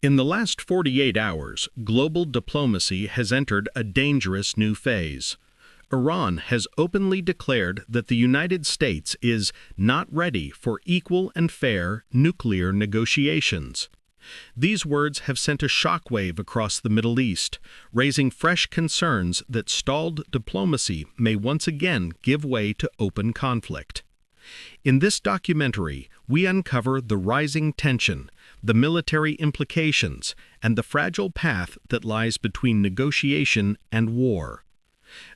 In the last 48 hours, global diplomacy has entered a dangerous new phase. Iran has openly declared that the United States is not ready for equal and fair nuclear negotiations. These words have sent a shockwave across the Middle East, raising fresh concerns that stalled diplomacy may once again give way to open conflict. In this documentary, we uncover the rising tension, the military implications, and the fragile path that lies between negotiation and war.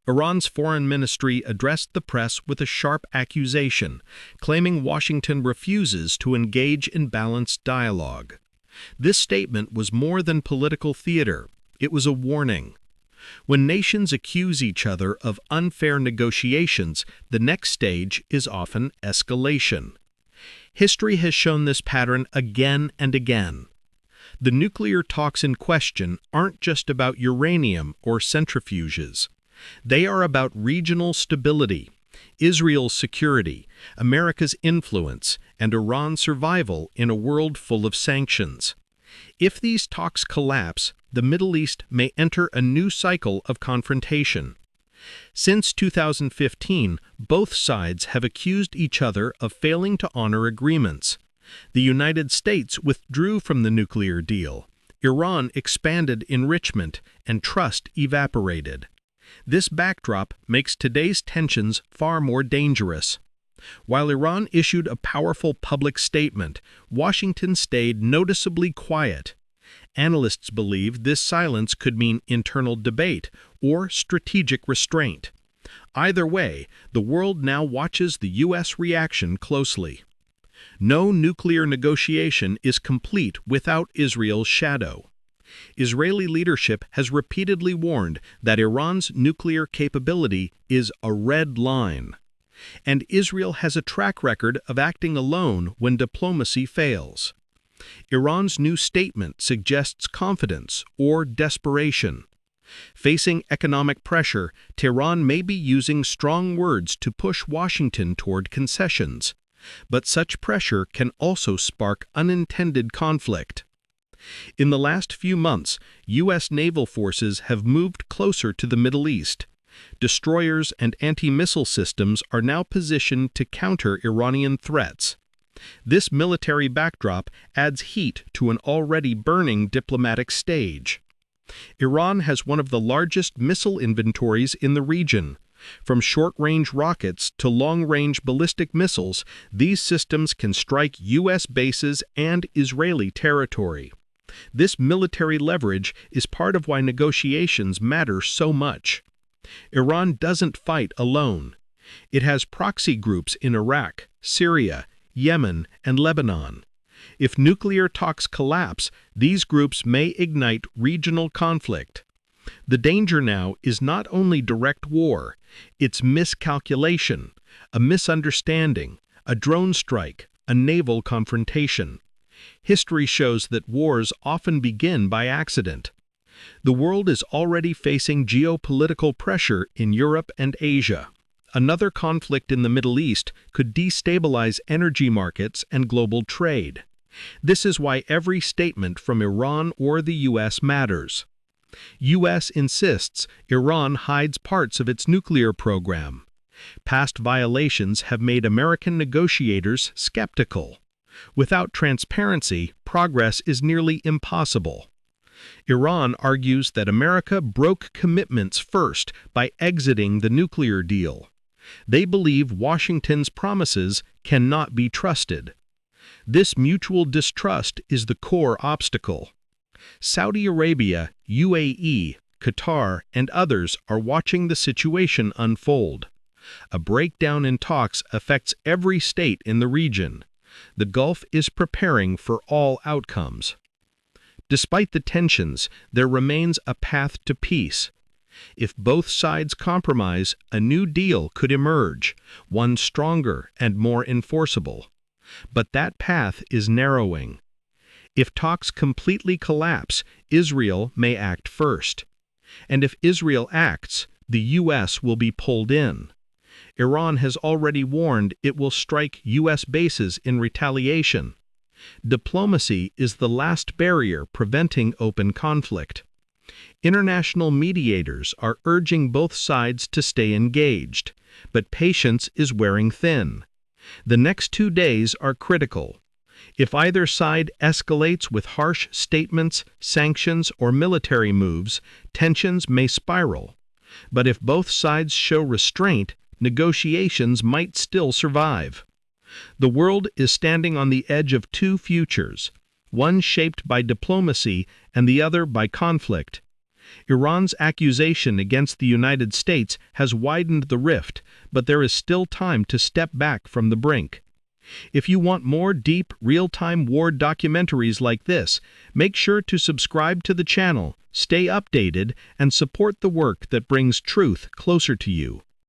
Iran's foreign ministry addressed the press with a sharp accusation, claiming Washington refuses to engage in balanced dialogue. This statement was more than political theater. It was a warning. When nations accuse each other of unfair negotiations, the next stage is often escalation. History has shown this pattern again and again. The nuclear talks in question aren't just about uranium or centrifuges. They are about regional stability, Israel's security, America's influence, and Iran's survival in a world full of sanctions. If these talks collapse, the Middle East may enter a new cycle of confrontation. Since 2015, both sides have accused each other of failing to honor agreements. The United States withdrew from the nuclear deal. Iran expanded enrichment, and trust evaporated. This backdrop makes today's tensions far more dangerous. While Iran issued a powerful public statement, Washington stayed noticeably quiet. Analysts believe this silence could mean internal debate or strategic restraint. Either way, the world now watches the U.S. reaction closely. No nuclear negotiation is complete without Israel's shadow. Israeli leadership has repeatedly warned that Iran's nuclear capability is a red line. And Israel has a track record of acting alone when diplomacy fails. Iran's new statement suggests confidence or desperation. Facing economic pressure, Tehran may be using strong words to push Washington toward concessions. But such pressure can also spark unintended conflict. In the last few months, U.S. naval forces have moved closer to the Middle East. Destroyers and anti-missile systems are now positioned to counter Iranian threats. This military backdrop adds heat to an already burning diplomatic stage. Iran has one of the largest missile inventories in the region. From short-range rockets to long-range ballistic missiles, these systems can strike U.S. bases and Israeli territory. This military leverage is part of why negotiations matter so much. Iran doesn't fight alone. It has proxy groups in Iraq, Syria, Yemen, and Lebanon. If nuclear talks collapse, these groups may ignite regional conflict. The danger now is not only direct war, it's miscalculation, a misunderstanding, a drone strike, a naval confrontation. History shows that wars often begin by accident. The world is already facing geopolitical pressure in Europe and Asia. Another conflict in the Middle East could destabilize energy markets and global trade. This is why every statement from Iran or the U.S. matters. U.S. insists Iran hides parts of its nuclear program. Past violations have made American negotiators skeptical. Without transparency, progress is nearly impossible. Iran argues that America broke commitments first by exiting the nuclear deal. They believe Washington's promises cannot be trusted. This mutual distrust is the core obstacle. Saudi Arabia, UAE, Qatar, and others are watching the situation unfold. A breakdown in talks affects every state in the region. The Gulf is preparing for all outcomes. Despite the tensions, there remains a path to peace. If both sides compromise, a new deal could emerge, one stronger and more enforceable. But that path is narrowing. If talks completely collapse, Israel may act first. And if Israel acts, the U.S. will be pulled in. Iran has already warned it will strike U.S. bases in retaliation. Diplomacy is the last barrier preventing open conflict. International mediators are urging both sides to stay engaged, but patience is wearing thin. The next 2 days are critical. If either side escalates with harsh statements, sanctions, or military moves, tensions may spiral. But if both sides show restraint, negotiations might still survive. The world is standing on the edge of 2 futures, one shaped by diplomacy and the other by conflict. Iran's accusation against the United States has widened the rift, but there is still time to step back from the brink. If you want more deep, real-time war documentaries like this, make sure to subscribe to the channel, stay updated, and support the work that brings truth closer to you.